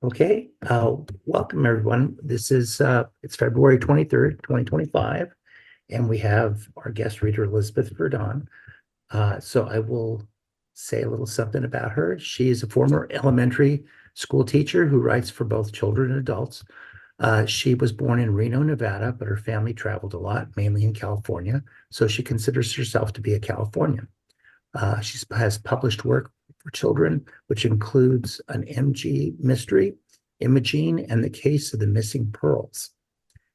Okay, welcome everyone. This is it's February 23rd, 2025, and we have our guest reader Elizabeth Varadan. So I will say a little something about her. She is a former elementary school teacher who writes for both children and adults. She was born in Reno, Nevada, but her family traveled a lot, mainly in California. So she considers herself to be a Californian. She has published work for children, which includes an MG mystery, Imogene, and the Case of the Missing Pearls,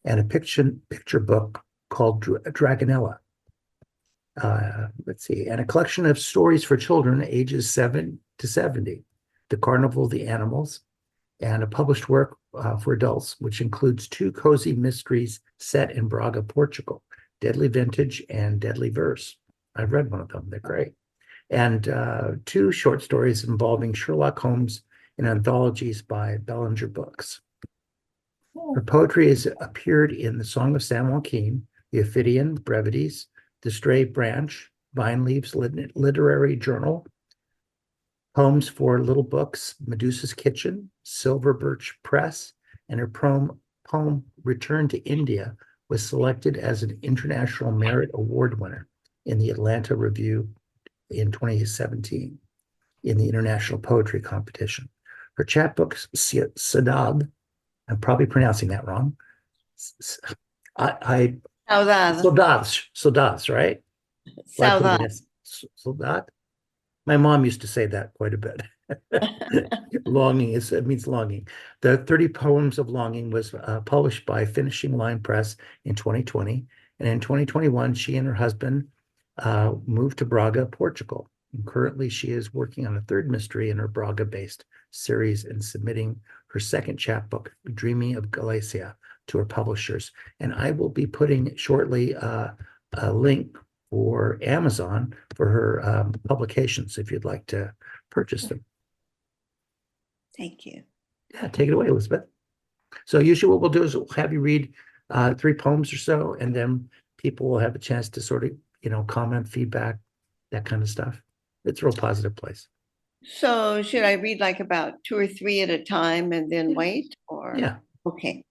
and a picture book called Dragonella. Let's see, and a collection of stories for children ages 7 to 70, The Carnival of the Animals, and a published work for adults, which includes two cozy mysteries set in Braga, Portugal, Deadly Vintage and Deadly Verse. I've read one of them, they're great. And two short stories involving Sherlock Holmes in anthologies by Bellinger Books. Her poetry has appeared in The Song of San Joaquin, The Ophidian, Brevities, The Stray Branch, Vine Leaves Literary Journal, Poems for Little Books, Medusa's Kitchen, Silver Birch Press, and her poem Return to India was selected as an International Merit Award winner in the Atlanta Review in 2017 in the International Poetry Competition. Her chapbook, Sadab, I'm probably pronouncing that wrong. I Saudade. Sodads, right? Like the Saudade. last Sodat. My mom used to say that quite a bit. Longing it means longing. The 30 Poems of Longing was published by Finishing Line Press in 2020. And in 2021, she and her husband moved to Braga, Portugal. And currently, she is working on a third mystery in her Braga-based series and submitting her second chapbook, Dreaming of Galicia, to her publishers. And I will be putting shortly a link for Amazon for her publications if you'd like to purchase them. Thank you. Yeah, take it away, Elizabeth. So usually what we'll do is we'll have you read 3 poems or so, and then people will have a chance to sort of, comment, feedback, that kind of stuff. It's a real positive place. So should I read like about 2 or 3 at a time and then wait? Or Yeah. okay.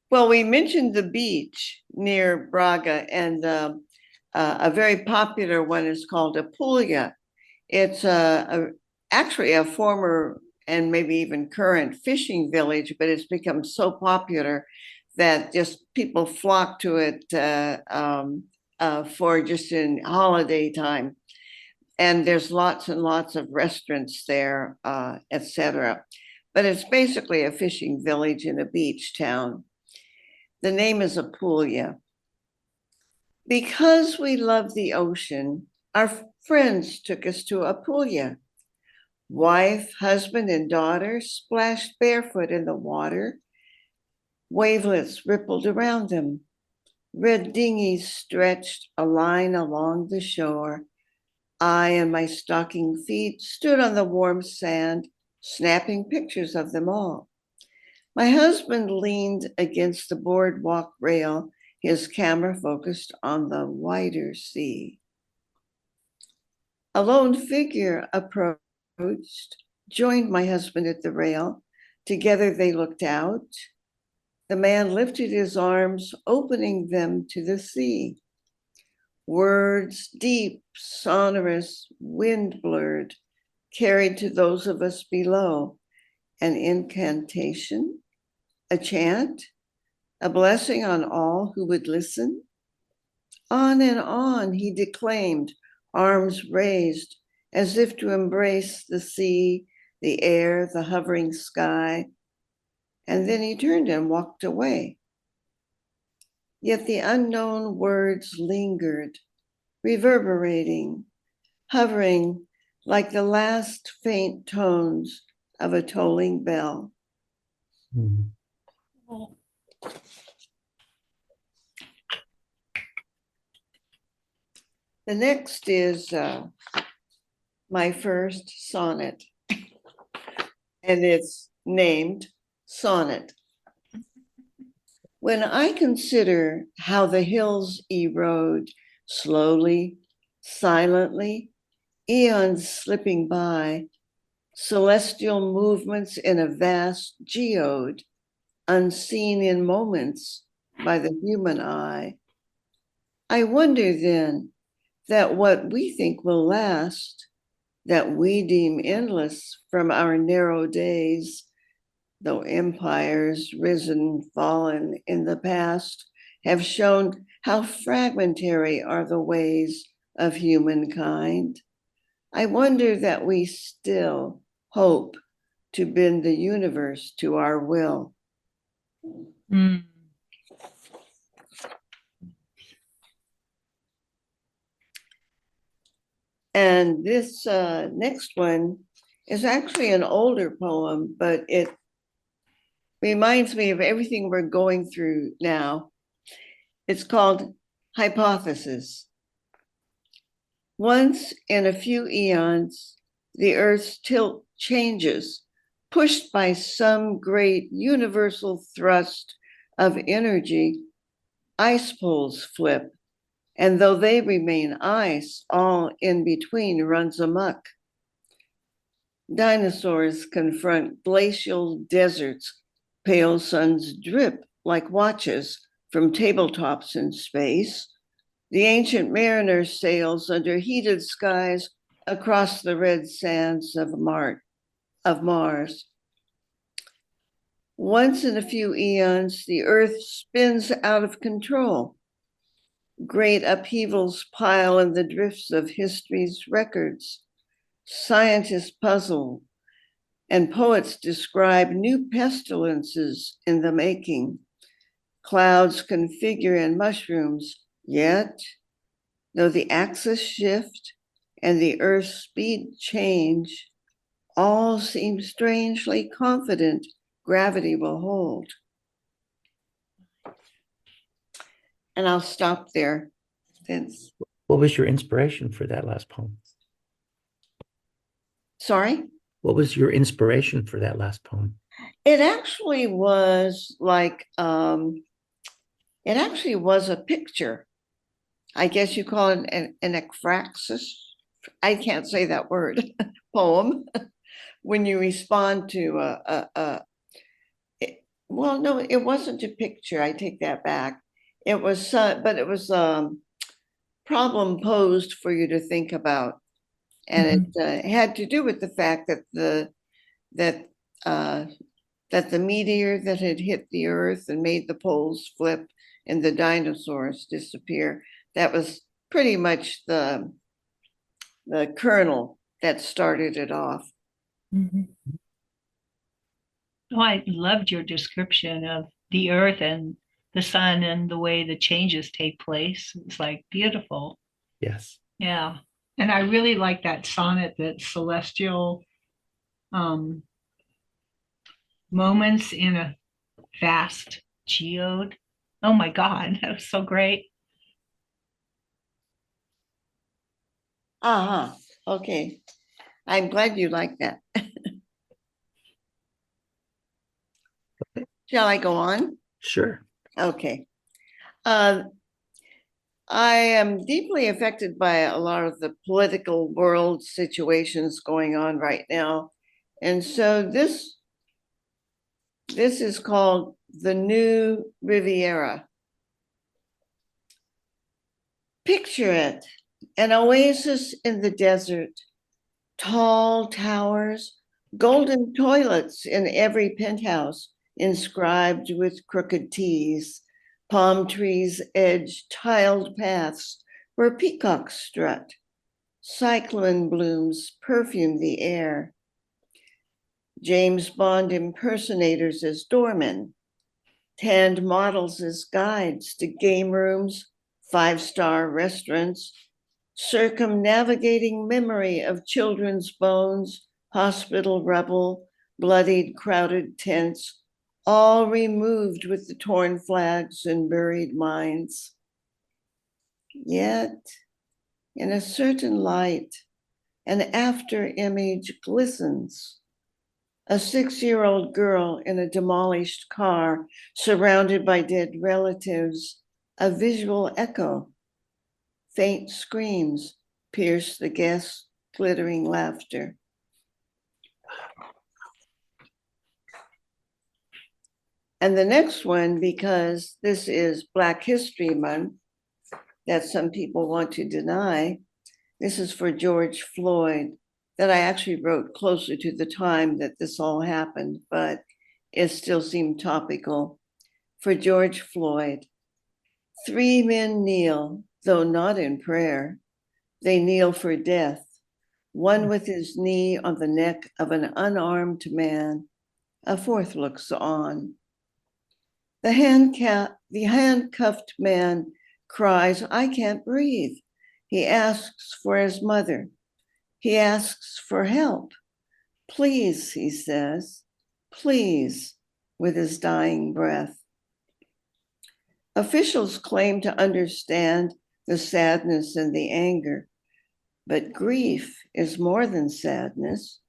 Well, we mentioned the beach near Braga, and a very popular one is called Apulia. It's actually a former and maybe even current fishing village, but it's become so popular that just people flock to it for just in holiday time. And there's lots and lots of restaurants there, etc. But it's basically a fishing village in a beach town. The name is Apulia. Because we love the ocean, our friends took us to Apulia. Wife, husband, and daughter splashed barefoot in the water. Wavelets rippled around them. Red dinghies stretched a line along the shore. I and my stocking feet stood on the warm sand, snapping pictures of them all. My husband leaned against the boardwalk rail, his camera focused on the wider sea. A lone figure approached, joined my husband at the rail. Together they looked out. The man lifted his arms, opening them to the sea. Words deep, sonorous, wind blurred, carried to those of us below. An incantation, a chant, a blessing on all who would listen. On and on he declaimed, arms raised, as if to embrace the sea, the air, the hovering sky. And then he turned and walked away. Yet the unknown words lingered, reverberating, hovering like the last faint tones of a tolling bell. Mhm. The next is my first sonnet, and it's named Sonnet. When I consider how the hills erode slowly, silently, eons slipping by, celestial movements in a vast geode, unseen in moments by the human eye. I wonder then that what we think will last, that we deem endless from our narrow days, though empires risen, fallen in the past, have shown how fragmentary are the ways of humankind. I wonder that we still hope to bend the universe to our will. Mm. And this next one is actually an older poem, but it reminds me of everything we're going through now. It's called Hypothesis. Once in a few eons, the Earth's tilt changes, pushed by some great universal thrust of energy. Ice poles flip, and though they remain ice, all in between runs amok. Dinosaurs confront glacial deserts. Pale suns drip like watches from tabletops in space. The ancient mariner sails under heated skies across the red sands of Mars. Once in a few eons, the Earth spins out of control. Great upheavals pile in the drifts of history's records. Scientists puzzle, and poets describe new pestilences in the making. Clouds configure in mushrooms, yet, though the axis shift and the Earth's speed change, all seem strangely confident gravity will hold. And I'll stop there. Since, What was your inspiration for that last poem? sorry? What was your inspiration for that last poem? It actually was like, it actually was a picture. I guess you call it an ekphrasis. I can't say that word, poem. When you respond to well, no, it wasn't a picture. I take that back. It was, but it was problem posed for you to think about, and it had to do with the fact that that that the meteor that had hit the Earth and made the poles flip and the dinosaurs disappear. That was pretty much the kernel that started it off. Mhm. Oh, I loved your description of the earth and the sun and the way the changes take place. It's like beautiful. Yes. Yeah. And I really like that sonnet, that celestial um, moments in a vast geode. Oh my God, that was so great. Uh-huh. Okay. I'm glad you like that. Shall I go on? Sure. Okay. I am deeply affected by a lot of the political world situations going on right now. And so this is called The New Riviera. Picture it, an oasis in the desert, tall towers, golden toilets in every penthouse, inscribed with crooked T's. Palm trees edge tiled paths where peacocks strut. Cyclamen blooms perfume the air. James Bond impersonators as doormen, tanned models as guides to game rooms, five-star restaurants, circumnavigating memory of children's bones, hospital rubble, bloodied, crowded tents, all removed with the torn flags and buried minds. Yet, in a certain light, an after image glistens. A 6-year-old girl in a demolished car, surrounded by dead relatives, a visual echo. Faint screams pierce the guests' glittering laughter. And the next one, because this is Black History Month, that some people want to deny, this is for George Floyd, that I actually wrote closer to the time that this all happened, but it still seemed topical. For George Floyd, 3 men kneel, though not in prayer. They kneel for death, one with his knee on the neck of an unarmed man. A fourth looks on. The handcuffed man cries, I can't breathe. He asks for his mother. He asks for help. Please, he says, please, with his dying breath. Officials claim to understand the sadness and the anger, but grief is more than sadness,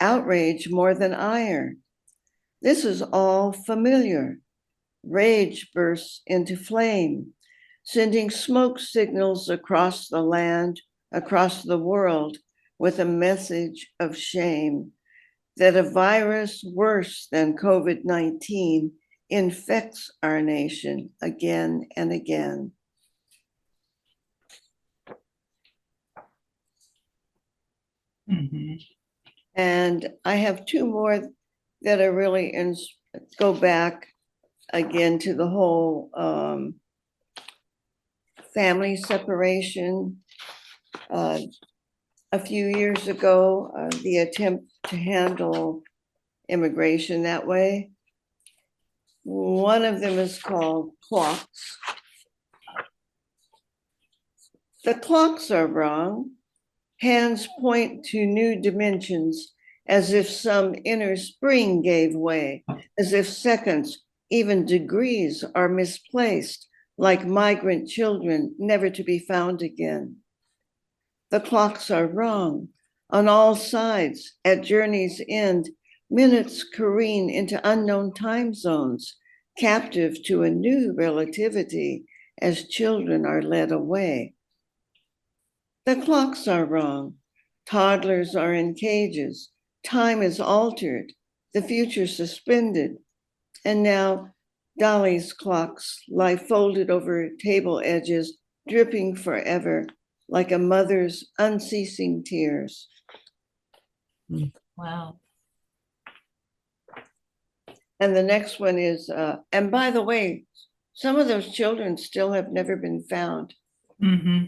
outrage more than ire. This is all familiar. Rage bursts into flame, sending smoke signals across the land, across the world, with a message of shame that a virus worse than COVID-19 infects our nation again and again. Mhm. And I have two more that are really go back again to the whole family separation. A few years ago, the attempt to handle immigration that way. One of them is called clocks. The clocks are wrong. Hands point to new dimensions as if some inner spring gave way, as if seconds, even degrees, are misplaced, like migrant children never to be found again. The clocks are wrong. On all sides, at journey's end, minutes careen into unknown time zones, captive to a new relativity as children are led away. The clocks are wrong. Toddlers are in cages. Time is altered. The future suspended. And now Dolly's clocks lie folded over table edges, dripping forever, like a mother's unceasing tears. Wow. And the next one is, and by the way, some of those children still have never been found. Mm-hmm.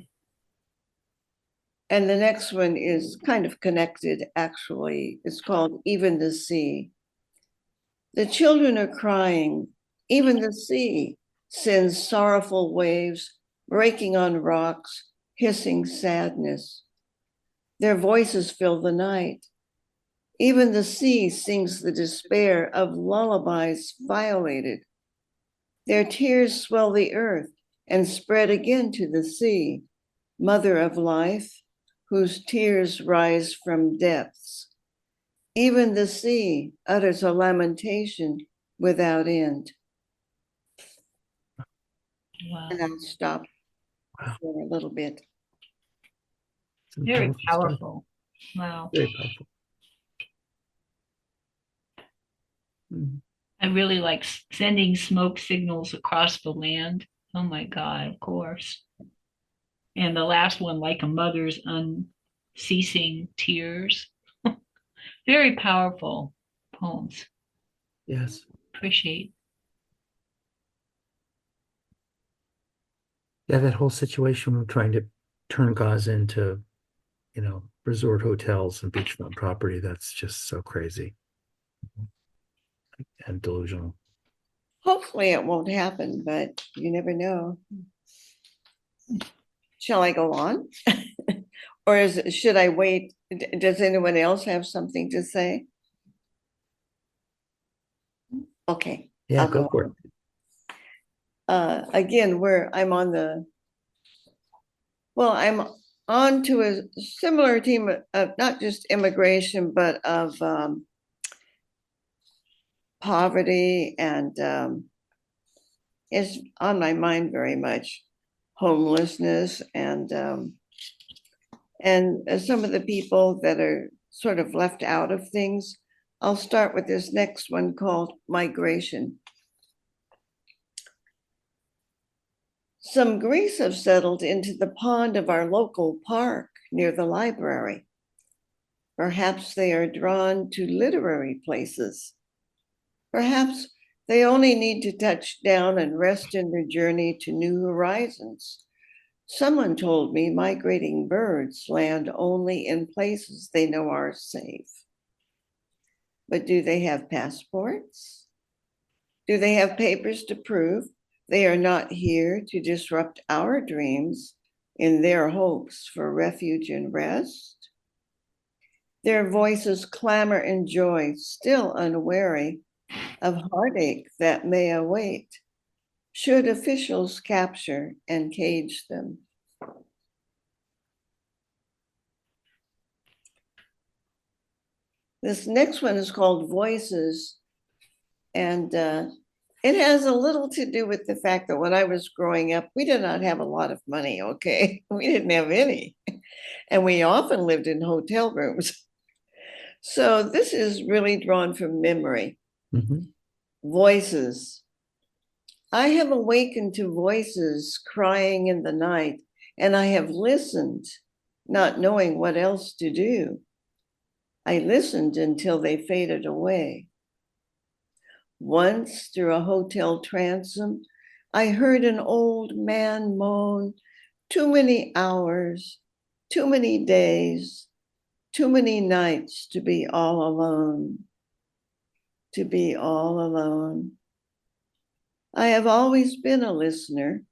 And the next one is kind of connected, actually. It's called Even the Sea. The children are crying. Even the sea sends sorrowful waves breaking on rocks, hissing sadness. Their voices fill the night. Even the sea sings the despair of lullabies violated. Their tears swell the earth and spread again to the sea, mother of life, whose tears rise from depths. Even the sea utters a lamentation without end. Wow. And I'll stop Wow. for a little bit. Some Very stuff. powerful. Wow. Very powerful. Mhm. I really like sending smoke signals across the land. Oh my God, of course. And the last one, like a mother's unceasing tears. Very powerful poems. Yes. Appreciate. Yeah, that whole situation of trying to turn Gaza into, resort hotels and beachfront property, that's just so crazy and delusional. Hopefully it won't happen, but you never know. Shall I go on? Or should I wait? Does anyone else have something to say? Okay. Yeah, I'll go for it. Again, I'm on to a similar team of not just immigration, but of poverty, and is on my mind very much, homelessness, and some of the people that are sort of left out of things. I'll start with this next one called Migration. Some geese have settled into the pond of our local park near the library. Perhaps they are drawn to literary places. Perhaps they only need to touch down and rest in their journey to new horizons. Someone told me migrating birds land only in places they know are safe. But do they have passports? Do they have papers to prove they are not here to disrupt our dreams in their hopes for refuge and rest? Their voices clamor in joy, still unwary of heartache that may await, should officials capture and cage them. This next one is called Voices, and it has a little to do with the fact that when I was growing up, we did not have a lot of money, okay? We didn't have any, and we often lived in hotel rooms. So this is really drawn from memory. Mhm. Voices. I have awakened to voices crying in the night, and I have listened, not knowing what else to do. I listened until they faded away. Once, through a hotel transom, I heard an old man moan, "Too many hours, too many days, too many nights to be all alone, to be all alone." I have always been a listener,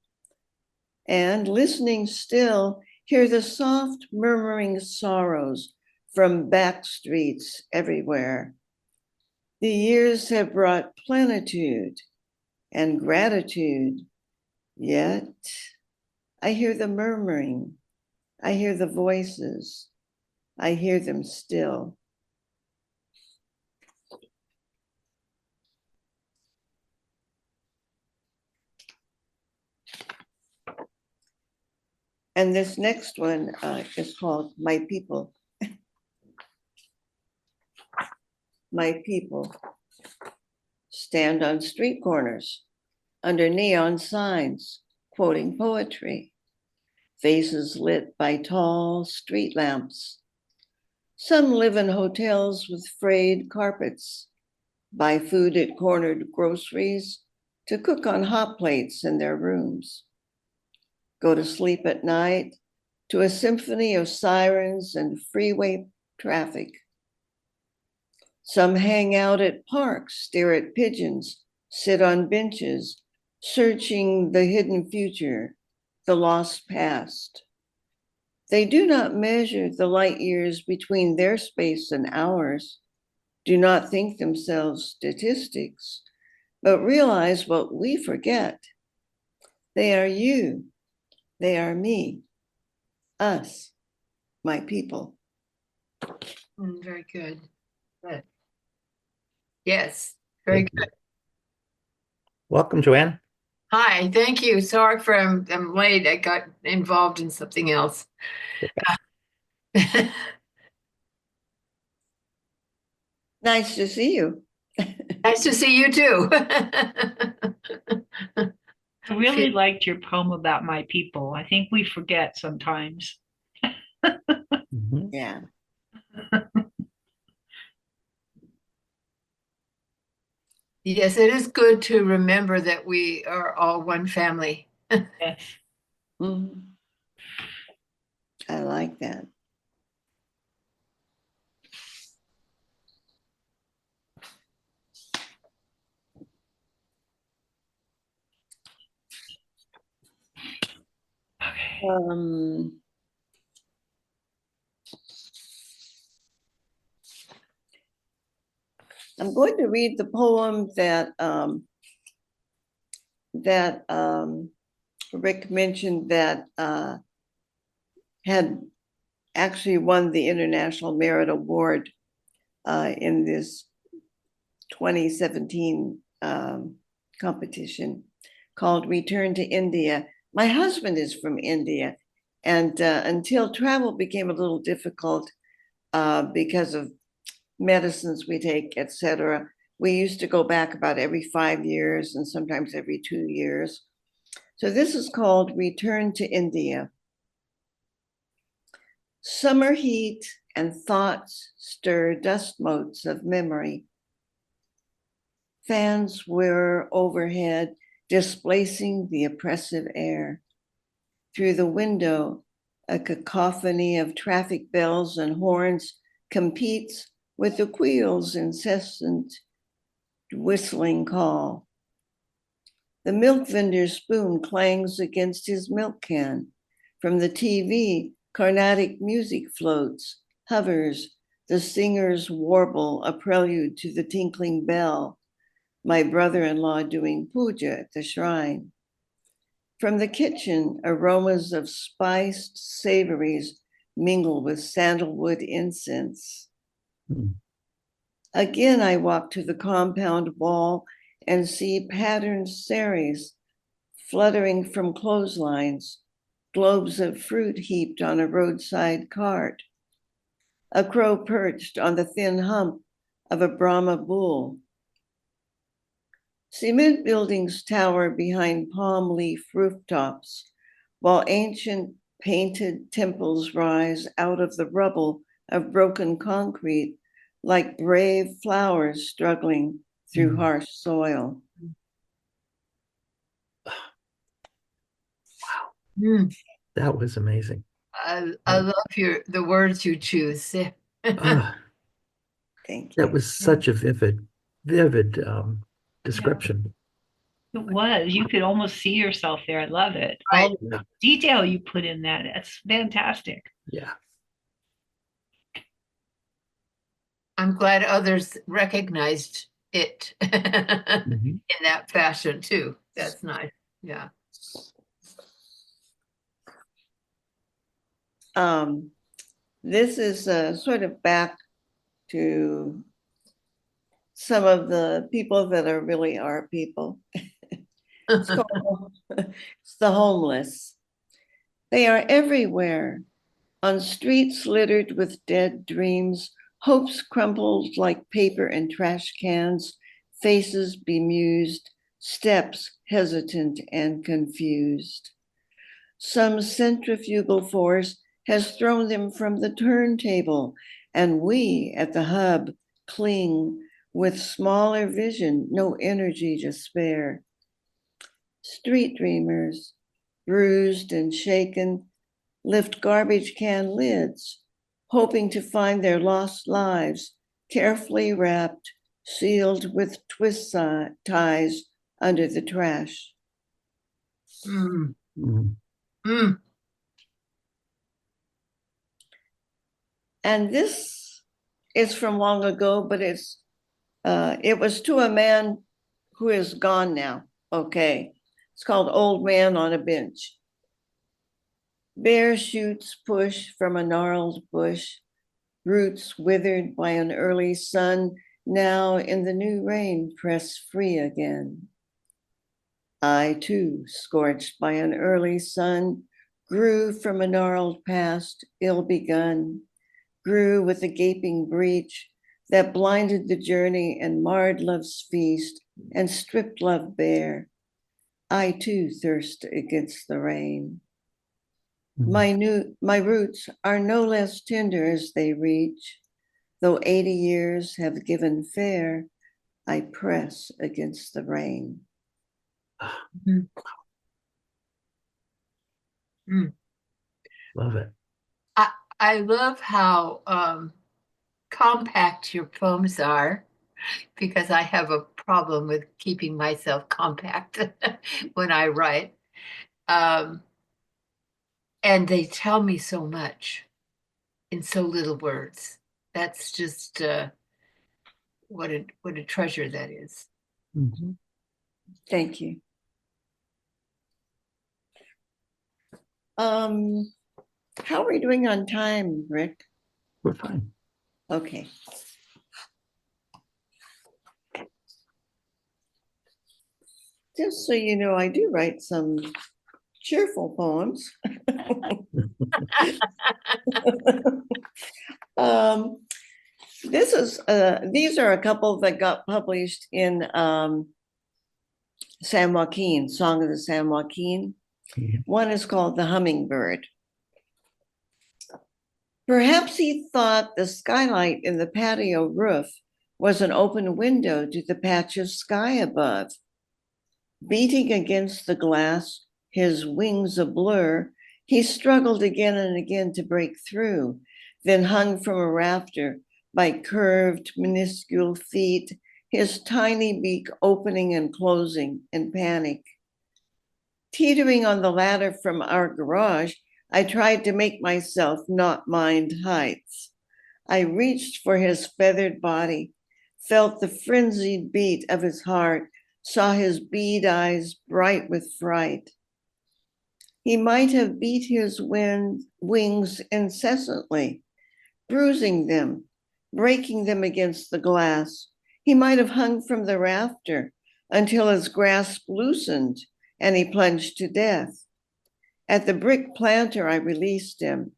and listening still, hear the soft murmuring sorrows from back streets everywhere. The years have brought plenitude and gratitude, yet I hear the murmuring, I hear the voices, I hear them still. And this next one is called My People. My people stand on street corners, under neon signs, quoting poetry, faces lit by tall street lamps. Some live in hotels with frayed carpets, buy food at cornered groceries to cook on hot plates in their rooms, go to sleep at night to a symphony of sirens and freeway traffic. Some hang out at parks, stare at pigeons, sit on benches, searching the hidden future, the lost past. They do not measure the light years between their space and ours, do not think themselves statistics, but realize what we forget. They are you, they are me, us, my people. Very good. Good. Yes, very good. Welcome, Joanne. Hi, thank you. Sorry for I'm late. I got involved in something else. Nice to see you. Nice to see you too. I really liked your poem about my people. I think we forget sometimes. Mhm. Yeah. Yes, it is good to remember that we are all one family. Yes. Mhm. I like that. Okay. I'm going to read the poem that Rick mentioned that had actually won the International Merit Award in this 2017 competition called Return to India. My husband is from India, and until travel became a little difficult because of medicines we take, etc. We used to go back about every 5 years and sometimes every 2 years. So this is called Return to India. Summer heat and thoughts stir dust motes of memory. Fans whir overhead, displacing the oppressive air. Through the window, a cacophony of traffic bells and horns competes with the wheel's incessant whistling call. The milk vendor's spoon clangs against his milk can. From the TV, Carnatic music floats, hovers. The singers warble a prelude to the tinkling bell. My brother-in-law doing puja at the shrine. From the kitchen, aromas of spiced savories mingle with sandalwood incense. Again, I walk to the compound wall and see patterned saris fluttering from clotheslines, globes of fruit heaped on a roadside cart, a crow perched on the thin hump of a Brahma bull. Cement buildings tower behind palm leaf rooftops, while ancient painted temples rise out of the rubble of broken concrete like brave flowers struggling through harsh soil. That was amazing. I love the words you choose. Ah, Thank that you. was such a vivid description. It was. You could almost see yourself there. I love it. Right. All the detail you put in that. That's fantastic. Yeah. I'm glad others recognized it in Mhm. that fashion too. That's nice. Yeah. This is sort of back to some of the people that are really our people. It's the homeless. They are everywhere, on streets littered with dead dreams, hopes crumpled like paper and trash cans, faces bemused, steps hesitant and confused. Some centrifugal force has thrown them from the turntable, and we at the hub cling with smaller vision, no energy to spare. Street dreamers, bruised and shaken, lift garbage can lids, hoping to find their lost lives carefully wrapped, sealed with twist ties under the trash. Mm. Mhm. Mm. And this is from long ago, but it was to a man who is gone now. Okay. It's called Old Man on a Bench. Bare shoots push from a gnarled bush, roots withered by an early sun, now in the new rain press free again. I too, scorched by an early sun, grew from a gnarled past, ill begun, grew with a gaping breach that blinded the journey and marred love's feast and stripped love bare. I too thirst against the rain. My roots are no less tender as they reach, though 80 years have given fare, I press against the rain. Mm. Mm. Love it. I love how compact your poems are, because I have a problem with keeping myself compact when I write. And they tell me so much in so little words. That's just what a treasure that is. Mhm. Thank you. How are we doing on time, Rick? We're fine. Okay. Just so you know, I do write some cheerful poems. These are a couple that got published in San Joaquin, Song of the San Joaquin. Mhm. One is called The Hummingbird. Perhaps he thought the skylight in the patio roof was an open window to the patch of sky above. Beating against the glass, his wings a blur, he struggled again and again to break through, then hung from a rafter by curved, minuscule feet, his tiny beak opening and closing in panic. Teetering on the ladder from our garage, I tried to make myself not mind heights. I reached for his feathered body, felt the frenzied beat of his heart, saw his bead eyes bright with fright. He might have beat his wings incessantly, bruising them, breaking them against the glass. He might have hung from the rafter until his grasp loosened and he plunged to death. At the brick planter, I released him,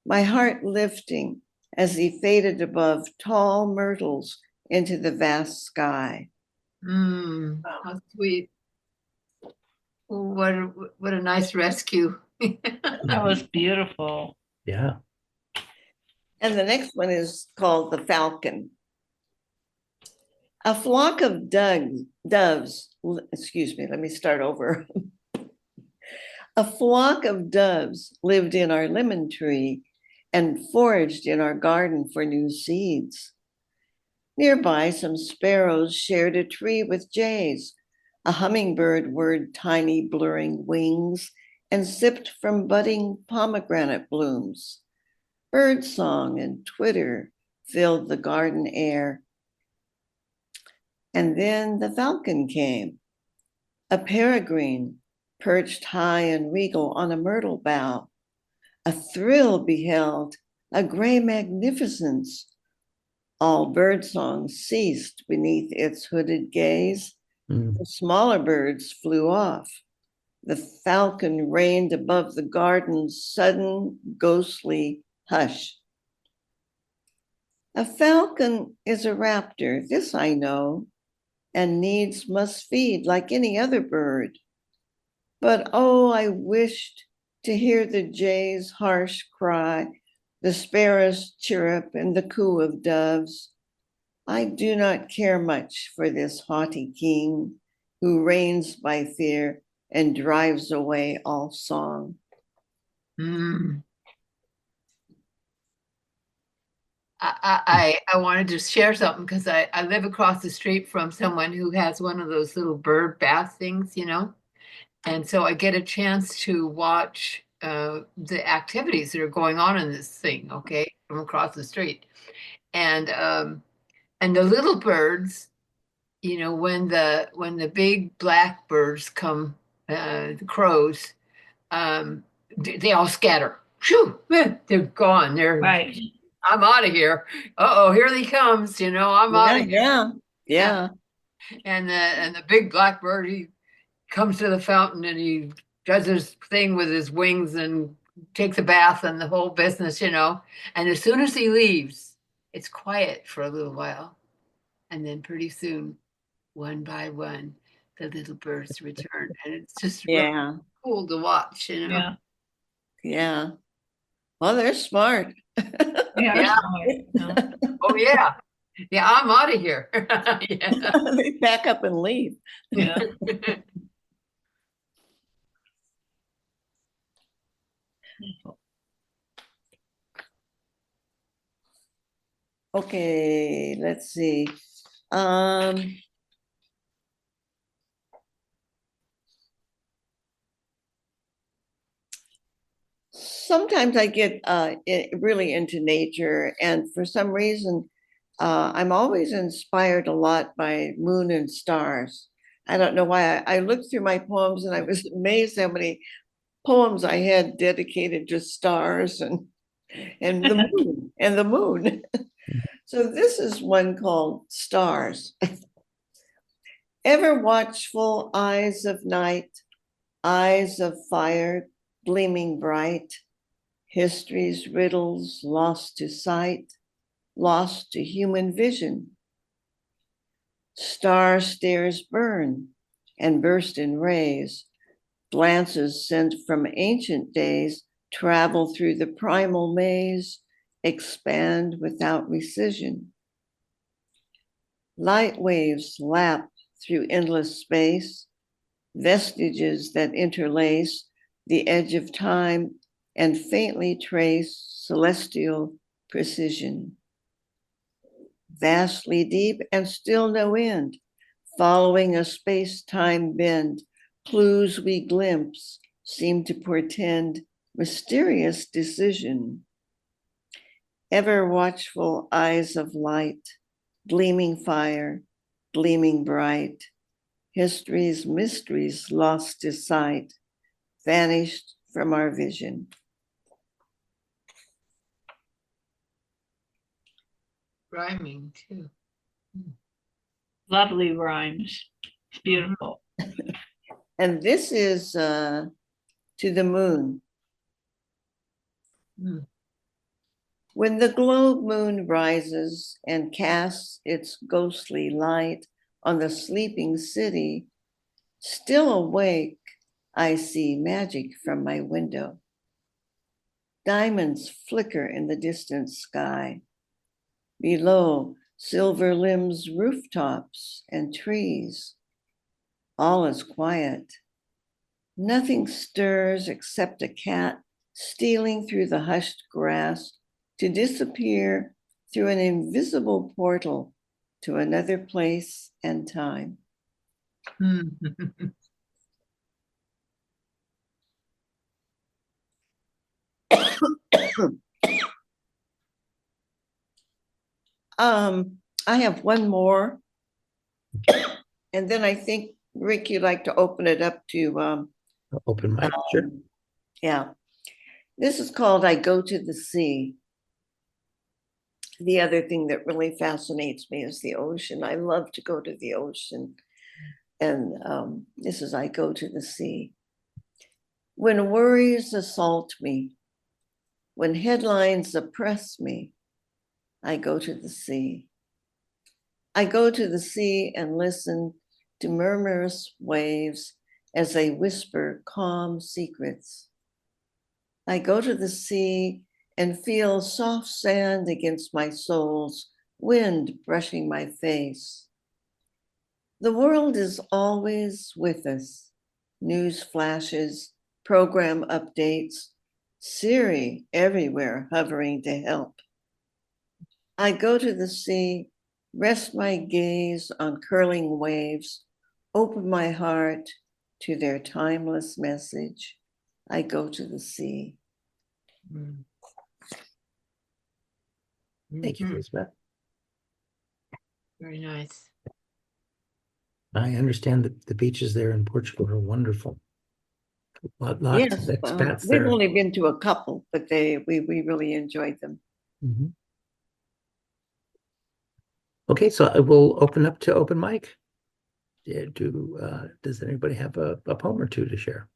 my heart lifting as he faded above tall myrtles into the vast sky. How sweet. What a nice rescue. That was beautiful. Yeah. And the next one is called The Falcon. A flock of doves, excuse me, let me start over. A flock of doves lived in our lemon tree and foraged in our garden for new seeds. Nearby, some sparrows shared a tree with jays. A hummingbird whirred tiny blurring wings and sipped from budding pomegranate blooms. Birdsong and twitter filled the garden air. And then the falcon came, a peregrine perched high and regal on a myrtle bough. A thrill beheld, a gray magnificence. All birdsong ceased beneath its hooded gaze. Mm. The smaller birds flew off. The falcon reigned above the garden's sudden ghostly hush. A falcon is a raptor, this I know, and needs must feed like any other bird. But oh, I wished to hear the jay's harsh cry, the sparrow's chirrup, and the coo of doves. I do not care much for this haughty king who reigns by fear and drives away all song. Mm. I wanted to share something because I live across the street from someone who has one of those little bird bath things, you know? And so I get a chance to watch the activities that are going on in this thing, okay, from across the street. And the little birds, you know, when the big black birds come, the crows, they all scatter. Shoo, they're gone. Right. I'm out of here. Uh-oh, here he comes, you know, I'm out of here. Yeah. And the big black bird, he comes to the fountain and he does his thing with his wings and takes a bath and the whole business, you know. And as soon as he leaves, it's quiet for a little while. And then pretty soon, one by one, the little birds return. And it's just really Yeah. cool to watch, you know. Yeah. Yeah. Well, they're smart. Yeah. Oh, yeah. Yeah, I'm out of here. Yeah. They pack up and leave. Yeah. Okay, let's see. Sometimes I get really into nature, and for some reason, I'm always inspired a lot by moon and stars. I don't know why. I looked through my poems and I was amazed how many poems I had dedicated to stars and the moon and the moon. So this is one called Stars. Ever watchful eyes of night, eyes of fire gleaming bright, history's riddles lost to sight, lost to human vision. Star stares burn and burst in rays. Glances sent from ancient days travel through the primal maze, expand without rescission. Light waves lap through endless space, vestiges that interlace the edge of time and faintly trace celestial precision. Vastly deep and still no end, following a space-time bend, clues we glimpse seem to portend mysterious decision. Ever watchful eyes of light, gleaming fire, gleaming bright, history's mysteries lost to sight, vanished from our vision. Rhyming too. Lovely rhymes. It's beautiful. And this is To the Moon. Mm. When the globe moon rises and casts its ghostly light on the sleeping city, still awake, I see magic from my window. Diamonds flicker in the distant sky. Below, silver limbs rooftops and trees. All is quiet. Nothing stirs except a cat stealing through the hushed grass to disappear through an invisible portal to another place and time. I have one more, and then I think, Rick, you'd like to open it up to Open mic, sure. yeah. This is called I Go to the Sea. The other thing that really fascinates me is the ocean. I love to go to the ocean. And this is I Go to the Sea. When worries assault me, when headlines oppress me, I go to the sea. I go to the sea and listen to murmurous waves as they whisper calm secrets. I go to the sea and feel soft sand against my soles, wind brushing my face. The world is always with us. News flashes, program updates, Siri everywhere hovering to help. I go to the sea, rest my gaze on curling waves, open my heart to their timeless message. I go to the sea. Thank you, Elizabeth. Very nice. I understand that the beaches there in Portugal are wonderful. Lots Yes, of expats we've there. only been to a couple, but we really enjoyed them. Mhm. Okay, so I will open up to open mic. Does anybody have a poem or two to share?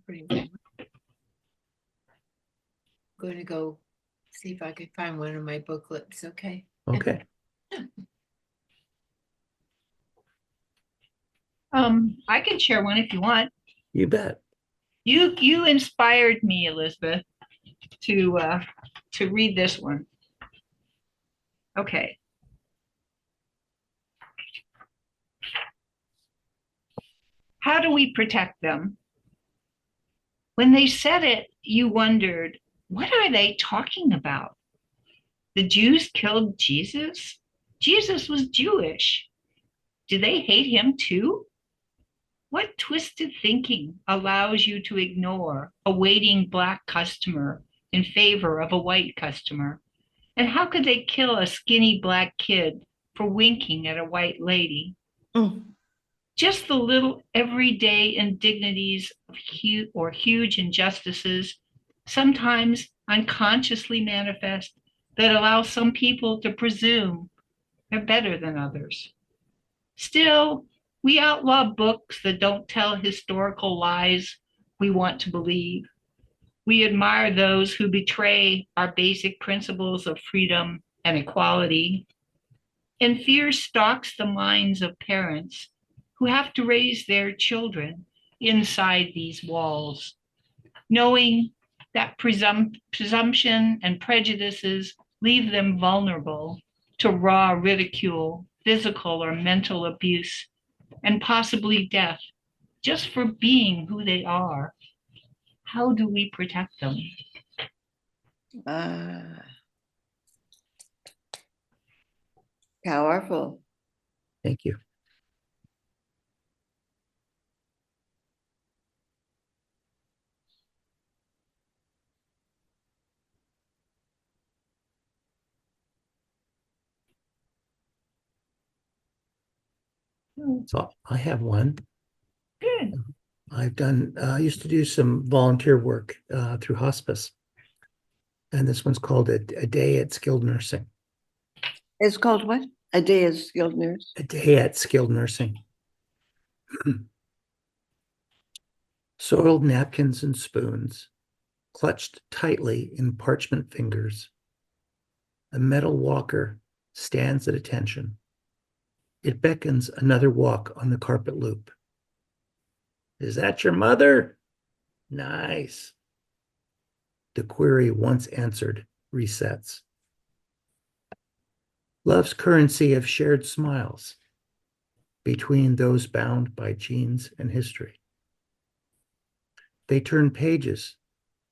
Pretty good. Going to go see if I could find one of my booklets. Okay. Okay. I can share one if you want. You bet. You inspired me, Elizabeth, to read this one. Okay. How do we protect them? When they said it, you wondered, what are they talking about? The Jews killed Jesus? Jesus was Jewish. Do they hate him too? What twisted thinking allows you to ignore a waiting Black customer in favor of a white customer? And how could they kill a skinny Black kid for winking at a white lady? Mm. Just the little everyday indignities of huge injustices, sometimes unconsciously manifest, that allow some people to presume they're better than others. Still, we outlaw books that don't tell historical lies we want to believe. We admire those who betray our basic principles of freedom and equality. And fear stalks the minds of parents who have to raise their children inside these walls, knowing that presumption and prejudices leave them vulnerable to raw ridicule, physical or mental abuse, and possibly death just for being who they are. How do we protect them? Powerful. Thank you. So I have one. Good. I used to do some volunteer work through hospice. And this one's called a Day at Skilled Nursing. It's called what? A Day as Skilled Nurse. A Day at Skilled Nursing. Soiled napkins and spoons, clutched tightly in parchment fingers. A metal walker stands at attention. It beckons another walk on the carpet loop. Is that your mother? Nice. The query once answered resets. Love's currency of shared smiles between those bound by genes and history. They turn pages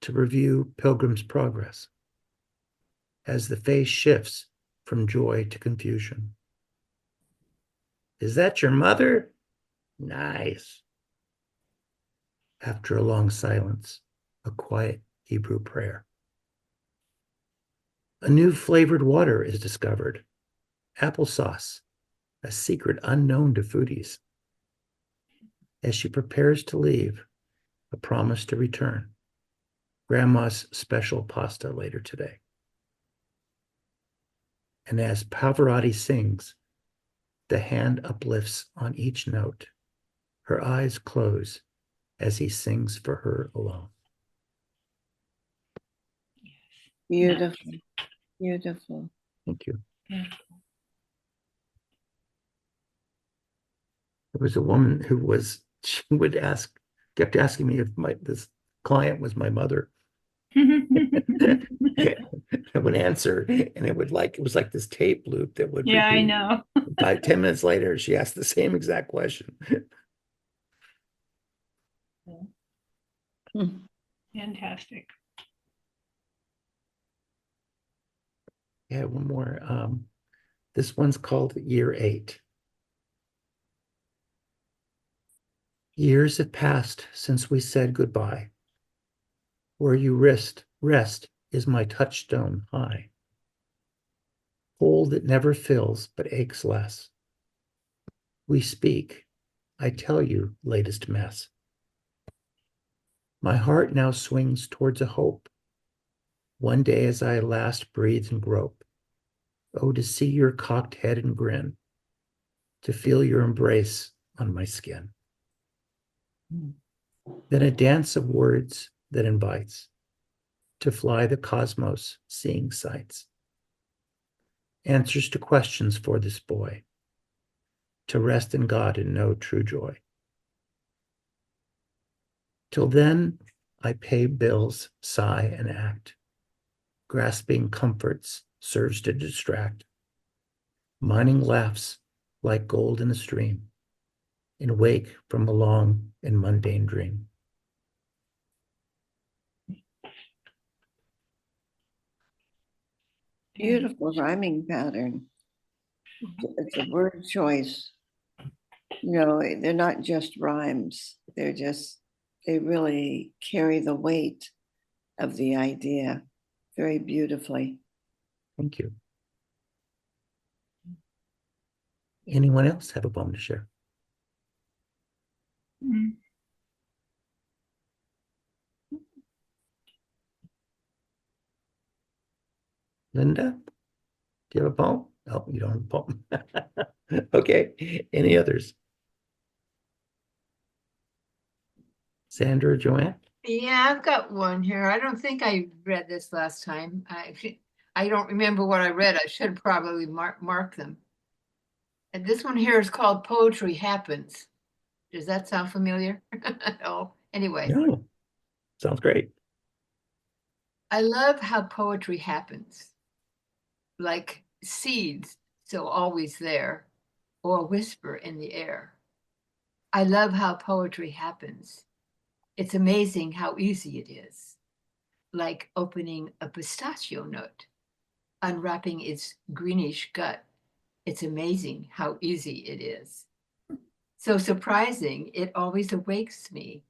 to review Pilgrim's Progress as the face shifts from joy to confusion. Is that your mother? Nice. After a long silence, a quiet Hebrew prayer. A new flavored water is discovered. Applesauce, a secret unknown to foodies. As she prepares to leave, a promise to return. Grandma's special pasta later today. And as Pavarotti sings, the hand uplifts on each note. Her eyes close as he sings for her alone. Beautiful. Beautiful. Thank you. Yeah. There was a woman who she would kept asking me if this client was my mother. I would answer, and it was like this tape loop that would Yeah, I repeat. know. 10 minutes later, she asked the same exact question. Fantastic. Yeah, one more. This one's called Year 8. Years have passed since we said goodbye. Where you rest is my touchstone high. Hole that never fills but aches less. We speak, I tell you, latest mess. My heart now swings towards a hope. One day as I last breathe and grope. Oh, to see your cocked head and grin. To feel your embrace on my skin. Then a dance of words that invites to fly the cosmos, seeing sights. Answers to questions for this boy, to rest in God and know true joy. Till then, I pay bills, sigh, and act. Grasping comforts serves to distract. Mining laughs like gold in a stream, and wake from a long and mundane dream. Beautiful rhyming pattern. It's a word choice. They're not just rhymes. They really carry the weight of the idea very beautifully. Thank you. Anyone else have a poem to share? Linda, do you have a poem? Oh, you don't have a poem. Okay, any others? Sandra, Joanne? Yeah, I've got one here. I don't think I read this last time. I don't remember what I read. I should probably mark them. And this one here is called Poetry Happens. Does that sound familiar? Oh, anyway. No, sounds great. I love how poetry happens, like seeds, so always there, or a whisper in the air. I love how poetry happens. It's amazing how easy it is, like opening a pistachio nut, unwrapping its greenish gut. It's amazing how easy it is. So surprising, it always awakes me,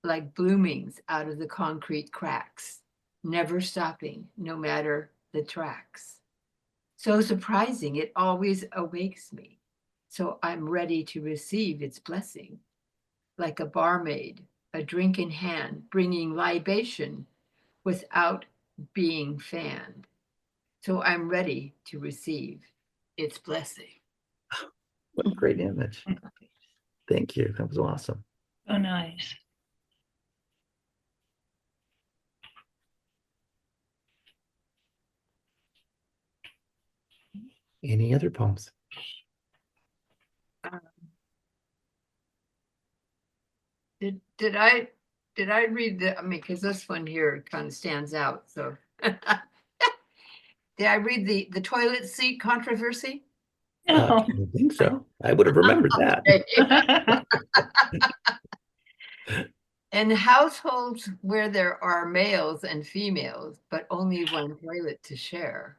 like bloomings out of the concrete cracks, never stopping, no matter the tracks. So surprising, it always awakes me. So I'm ready to receive its blessing, like a barmaid, a drink in hand, bringing libation without being fanned. So I'm ready to receive its blessing. What a great image. Thank you. That was awesome. Oh, nice. Any other poems? Did I read the, I mean, because this one here kind of stands out, so. Did I read the toilet seat controversy? I No. don't think so. I would have remembered that. In households where there are males and females, but only one toilet to share,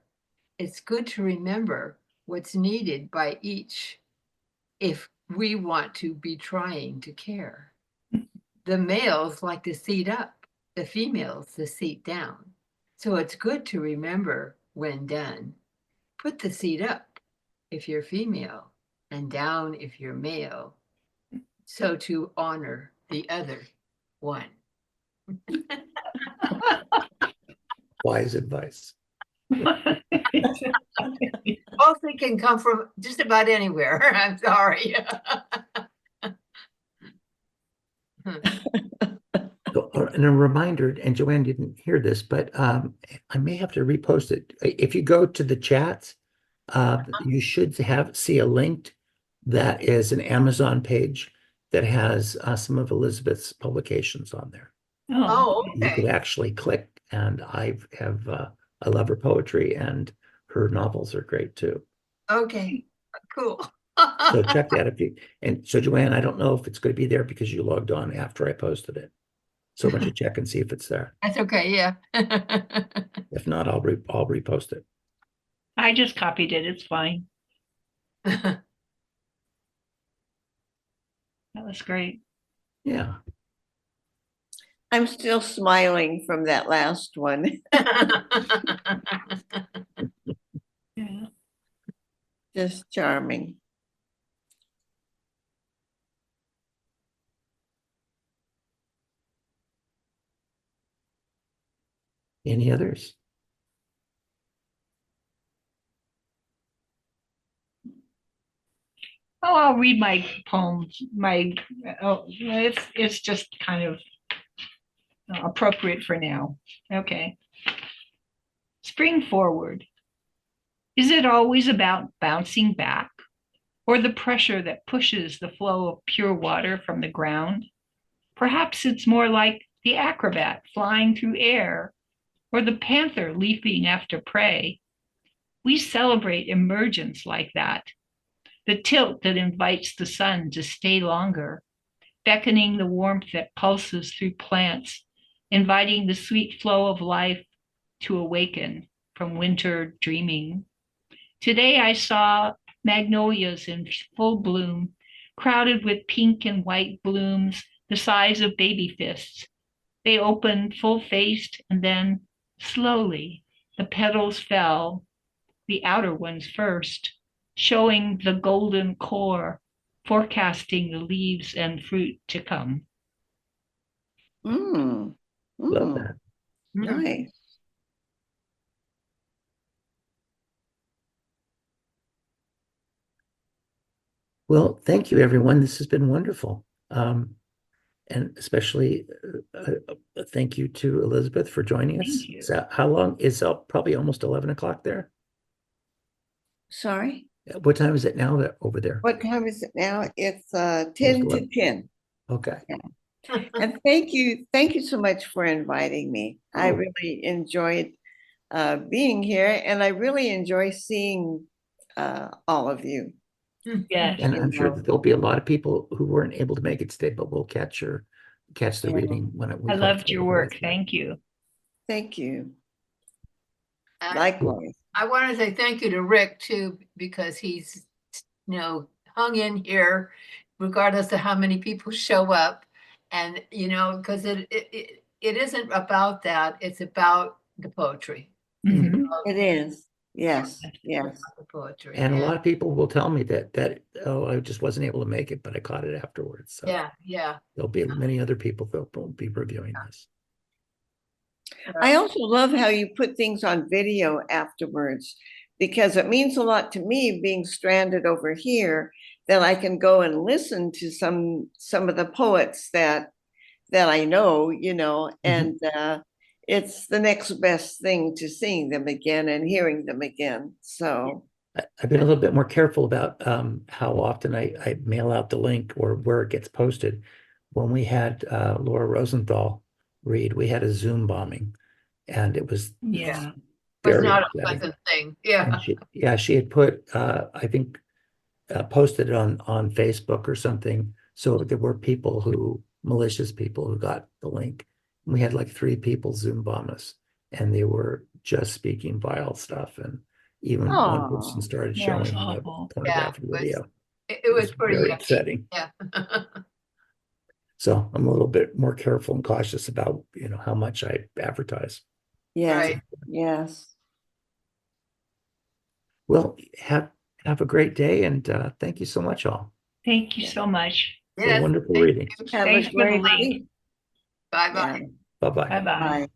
it's good to remember what's needed by each if we want to be trying to care. The males like to seat up, the females the seat down. So it's good to remember when done. Put the seat up if you're female and down if you're male. So to honor the other one. Wise advice. Also can come from just about anywhere. I'm sorry. And a reminder, and Joanne didn't hear this, but I may have to repost it. If you go to the chats, you should see a link that is an Amazon page that has some of Elizabeth's publications on there. Oh, You could okay. actually click, and I love her poetry, and her novels are great too. Okay, cool. So check that if you, and so Joanne, I don't know if it's going to be there because you logged on after I posted it. So why don't you check and see if it's there? That's okay, yeah. If not, I'll repost it. I just copied it. It's fine. That was great. Yeah. I'm still smiling from that last one. Yeah. Just charming. Any others? Oh, I'll read my poems. It's just kind of appropriate for now. Okay. Spring forward. Is it always about bouncing back or the pressure that pushes the flow of pure water from the ground? Perhaps it's more like the acrobat flying through air or the panther leaping after prey. We celebrate emergence like that, the tilt that invites the sun to stay longer, beckoning the warmth that pulses through plants, inviting the sweet flow of life to awaken from winter dreaming. Today I saw magnolias in full bloom, crowded with pink and white blooms the size of baby fists. They opened full-faced, and then slowly the petals fell, the outer ones first, showing the golden core, forecasting the leaves and fruit to come. Mm. Love Mm. that. Nice. Well, thank you, everyone. This has been wonderful. And especially a thank you to Elizabeth for joining us. Thank you. So how long is probably almost 11 o'clock there? Sorry, What time is it now over there? what time is it now? It's 10 to 11. 10. Okay. And thank you so much for inviting me. I Oh. really enjoyed being here, and I really enjoy seeing all of you. Yes. And I'm sure know. that there'll be a lot of people who weren't able to make it today, but we'll catch the Yeah. reading when we I loved hopefully your have it work. with you. Thank you. Thank you. And Likewise. I want to say thank you to Rick too, because he's, hung in here regardless of how many people show up. And, because it isn't about that, it's about the poetry. Mhm. It is. Yes, yes. The poetry. And a lot of people will tell me that, oh, I just wasn't able to make it, but I caught it afterwards. So Yeah. there'll be many other people that will be reviewing this. I also love how you put things on video afterwards, because it means a lot to me being stranded over here that I can go and listen to some of the poets that I know, and it's the next best thing to seeing them again and hearing them again. So I've been a little bit more careful about how often I mail out the link or where it gets posted. When we had Laura Rosenthal read, we had a Zoom bombing, and it was Yeah. It was very not a upsetting. pleasant thing. Yeah. And she had put I think posted it on Facebook or something. So there were malicious people who got the link. We had like 3 people Zoom bomb us, and they were just speaking vile stuff. And even one person Oh, started that's showing awful. pornographic Yeah, video. It was pretty very yucky. upsetting. Yeah. So I'm a little bit more careful and cautious about, how much I advertise. yes, Right. yes. Well, have a great day, and thank you so much, all. Thank you so much. For Yes. wonderful thank reading. you. Have Thanks a for the great link. week. Bye-bye. Yeah. Bye-bye. Bye-bye. Bye.